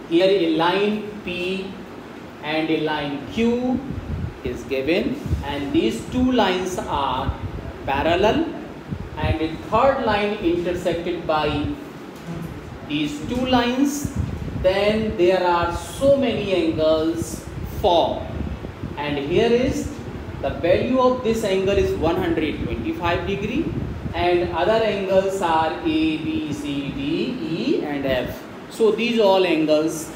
Here a line P and a line Q is given, and these two lines are parallel, and a third line intersected by these two lines. Then there are so many angles formed, and here is the value of this angle is 125 degree, and other angles are A, B, C, D, E and F. So these all angles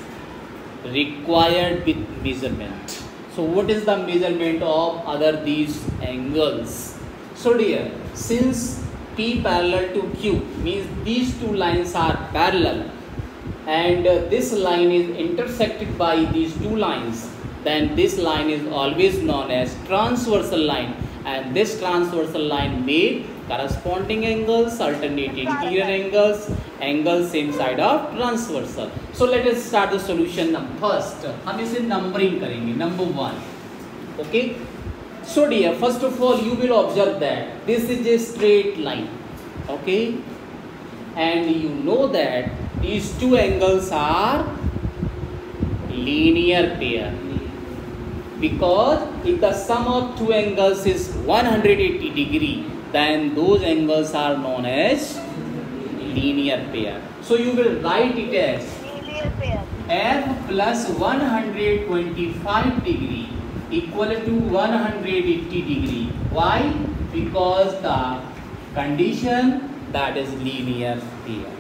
required with measurement. So what is the measurement of other these angles? So dear, since P parallel to Q means these two lines are parallel, and this line is intersected by these two lines, then this line is always known as transversal line, and this transversal line make corresponding angles, alternate interior angles, angles same side of transversal. So let us start the solution first. हम इसे numbering करेंगे. Number 1. Okay. So dear, first of all you will observe that this is a straight line. Okay. And you know that these two angles are linear pair, because if the sum of two angles is 180 degree, then those angles are known as linear pair. So you will write it as F plus 125 degree equal to 180 degree. Why? Because the condition that is linear pair.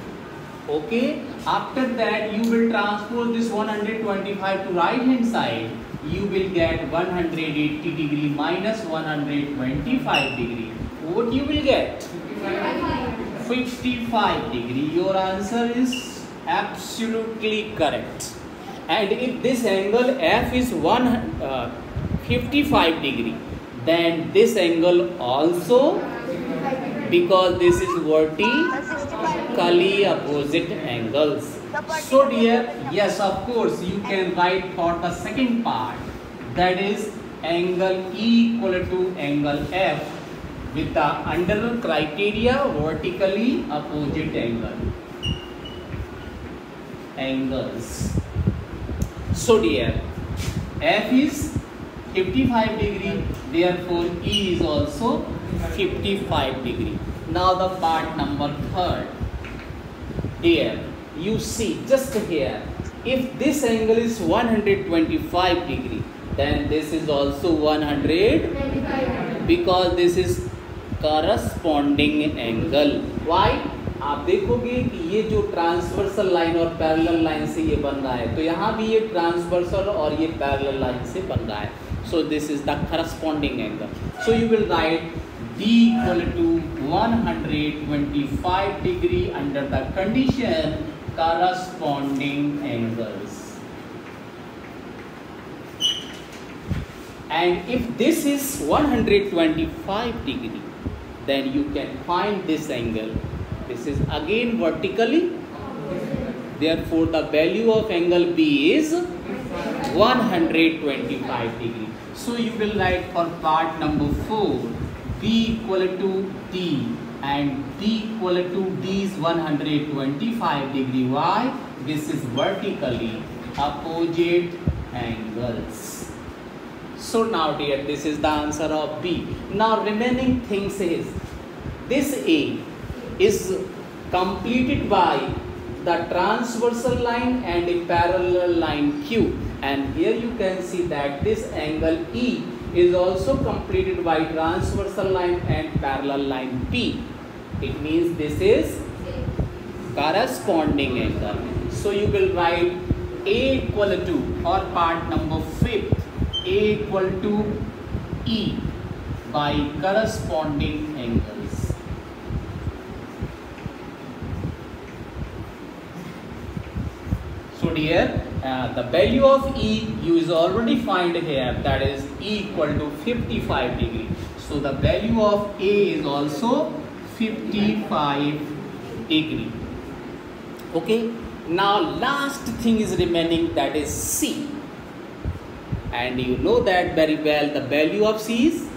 Okay. After that you will transpose this 125 to right hand side. You will get 180 degree minus 125 degree. What you will get? 55 degree. Your answer is absolutely correct. And if this angle F is 55 degree, then this angle also, because this is vertically opposite angles. So dear, yes, of course you can write for the second part, that is angle E equal to angle F with the under criteria vertically opposite angles. So dear, F is 55 degree, therefore E is also 55 degree. Now the part number 3. Dear, you see just here, if this angle is 125 degree, then this is also 100, because this is corresponding angle. Why? आप देखोगे कि ये जो transversal line और parallel line से ये बन रहा है, तो यहाँ भी ये ट्रांसवर्सल और ये पैरेलल लाइन से बन रहा है. So this is the corresponding angle. So you will write D equal to 125 degree under the condition corresponding angles. And if this is 125 degree, then you can find this angle. This is again vertically. Therefore, the value of angle B is 125 degree. So you will write for part number 4, B equal to D, and D equal to D is 125 degree. Why? This is vertically opposite angles. So now dear, this is the answer of B. Now remaining things is, this A is completed by the transversal line and a parallel line Q, and here you can see that this angle E is also completed by transversal line and parallel line P. It means this is corresponding angle. So you will write A equal to, or part number 5, A equal to E by corresponding angles. So dear, the value of E you is already find here, that is E equal to 55 degree. So the value of A is also 55 degree. Okay. Now last thing is remaining, that is C. And you know that very well, the value of C is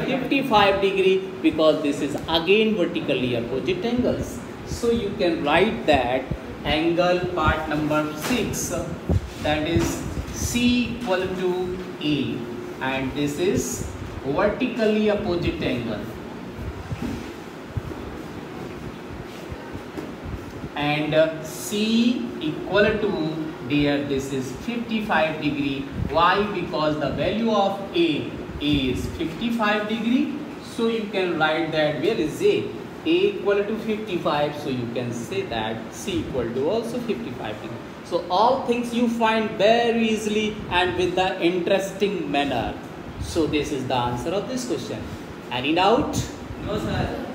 55 degree, because this is again vertically opposite angles. So you can write that angle part number 6, that is C equal to A, and this is vertically opposite angle, and C equal to, there this is 55 degree. Why? Because the value of A is 55 degree. So you can write that, where is A? A equal to 55, so you can say that C equal to also 55 degree. So all things you find very easily and with the interesting manner. So this is the answer of this question. Any doubt? No, sir.